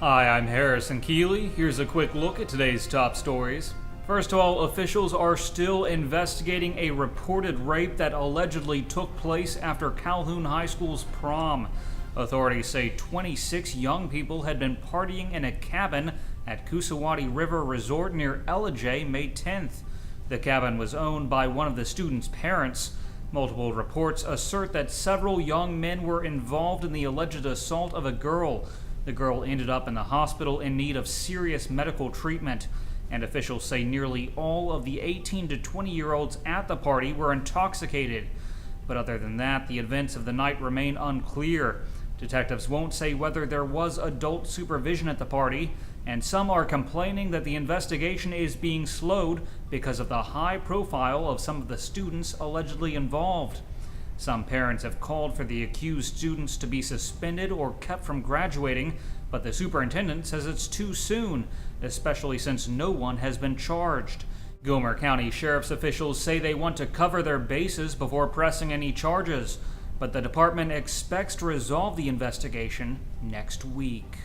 Hi, I'm Harrison Keeley. Here's a quick look at today's top stories. First of all, officials are still investigating a reported rape that allegedly took place after Calhoun High School's prom. Authorities say 26 young people had been partying in a cabin at Coosawattee River Resort near Ellijay May 10th. The cabin was owned by one of the students' parents. Multiple reports assert that several young men were involved in the alleged assault of a girl. The girl ended up in the hospital in need of serious medical treatment, and officials say nearly all of the 18 to 20-year-olds at the party were intoxicated. But other than that, the events of the night remain unclear. Detectives won't say whether there was adult supervision at the party, and some are complaining that the investigation is being slowed because of the high profile of some of the students allegedly involved. Some parents have called for the accused students to be suspended or kept from graduating, but the superintendent says it's too soon, especially since no one has been charged. Gomer County Sheriff's officials say they want to cover their bases before pressing any charges, but the department expects to resolve the investigation next week.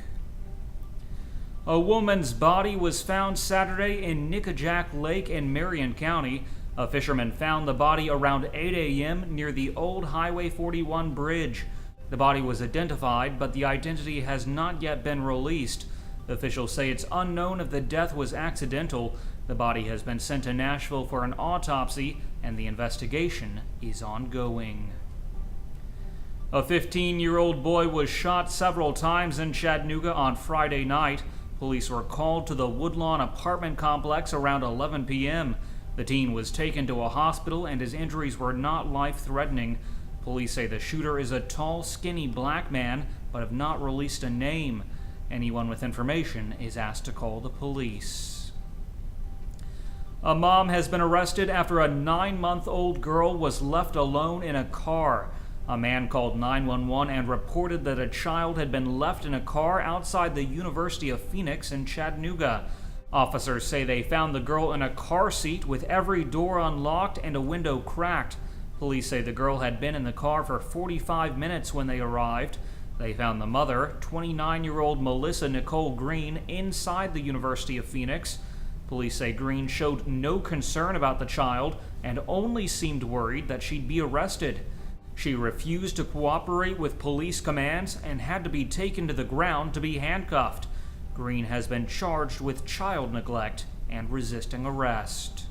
A woman's body was found Saturday in Nickajack Lake in Marion County. A fisherman found the body around 8 a.m. near the old Highway 41 bridge. The body was identified, but the identity has not yet been released. Officials say it's unknown if the death was accidental. The body has been sent to Nashville for an autopsy, and the investigation is ongoing. A 15-year-old boy was shot several times in Chattanooga on Friday night. Police were called to the Woodlawn apartment complex around 11 p.m. The teen was taken to a hospital and his injuries were not life-threatening. Police say the shooter is a tall, skinny black man, but have not released a name. Anyone with information is asked to call the police. A mom has been arrested after a 9-month-old girl was left alone in a car. A man called 911 and reported that a child had been left in a car outside the University of Phoenix in Chattanooga. Officers say they found the girl in a car seat with every door unlocked and a window cracked. Police say the girl had been in the car for 45 minutes when they arrived. They found the mother, 29-year-old Melissa Nicole Green, inside the University of Phoenix. Police say Green showed no concern about the child and only seemed worried that she'd be arrested. She refused to cooperate with police commands and had to be taken to the ground to be handcuffed. Green has been charged with child neglect and resisting arrest.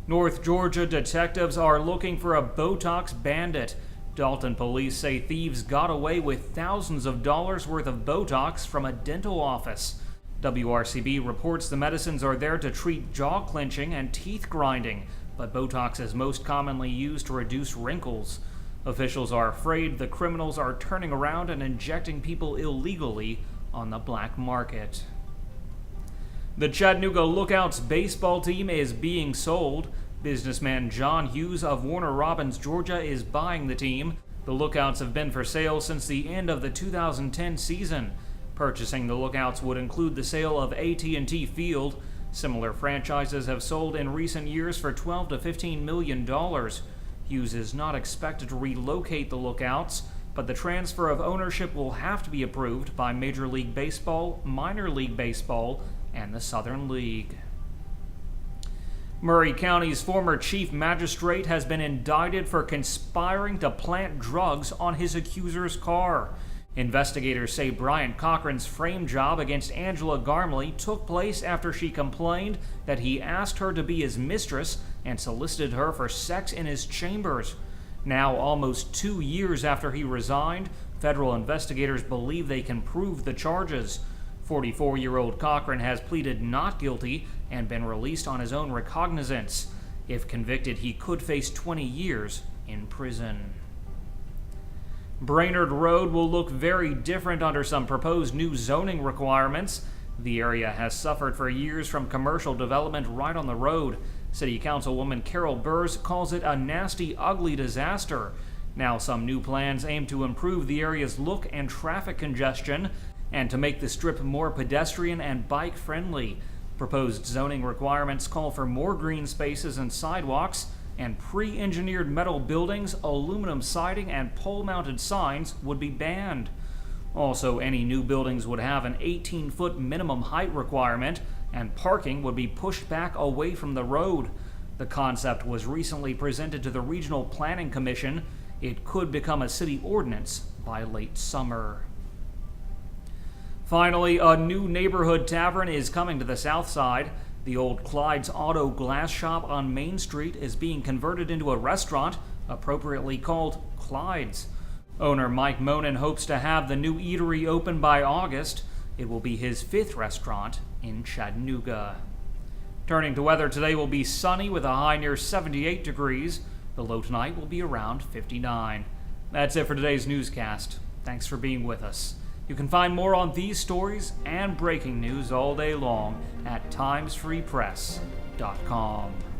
North Georgia detectives are looking for a Botox bandit. Dalton police say thieves got away with thousands of dollars worth of Botox from a dental office. WRCB reports the medicines are there to treat jaw clenching and teeth grinding, but Botox is most commonly used to reduce wrinkles. Officials are afraid the criminals are turning around and injecting people illegally on the black market. The Chattanooga Lookouts baseball team is being sold. Businessman John Hughes of Warner Robins, Georgia, is buying the team. The Lookouts have been for sale since the end of the 2010 season. Purchasing the Lookouts would include the sale of AT&T Field. Similar franchises have sold in recent years for $12 to $15 million. Hughes is not expected to relocate the Lookouts, but the transfer of ownership will have to be approved by Major League Baseball, Minor League Baseball, and the Southern League. Murray County's former chief magistrate has been indicted for conspiring to plant drugs on his accuser's car. Investigators say Brian Cochran's frame job against Angela Garmley took place after she complained that he asked her to be his mistress and solicited her for sex in his chambers. Now, almost 2 years after he resigned, federal investigators believe they can prove the charges. 44-year-old Cochran has pleaded not guilty and been released on his own recognizance. If convicted, he could face 20 years in prison. Brainerd Road will look very different under some proposed new zoning requirements. The area has suffered for years from commercial development right on the road. City Councilwoman Carol Burrs calls it a nasty, ugly disaster. Now some new plans aim to improve the area's look and traffic congestion and to make the strip more pedestrian and bike-friendly. Proposed zoning requirements call for more green spaces and sidewalks, and pre-engineered metal buildings, aluminum siding, and pole-mounted signs would be banned. Also, any new buildings would have an 18-foot minimum height requirement, and parking would be pushed back away from the road. The concept was recently presented to the Regional Planning Commission. It could become a city ordinance by late summer. Finally, a new neighborhood tavern is coming to the south side. The old Clyde's Auto Glass Shop on Main Street is being converted into a restaurant, appropriately called Clyde's. Owner Mike Monin hopes to have the new eatery open by August. It will be his 5th restaurant in Chattanooga. Turning to weather, today will be sunny with a high near 78 degrees. The low tonight will be around 59. That's it for today's newscast. Thanks for being with us. You can find more on these stories and breaking news all day long at timesfreepress.com.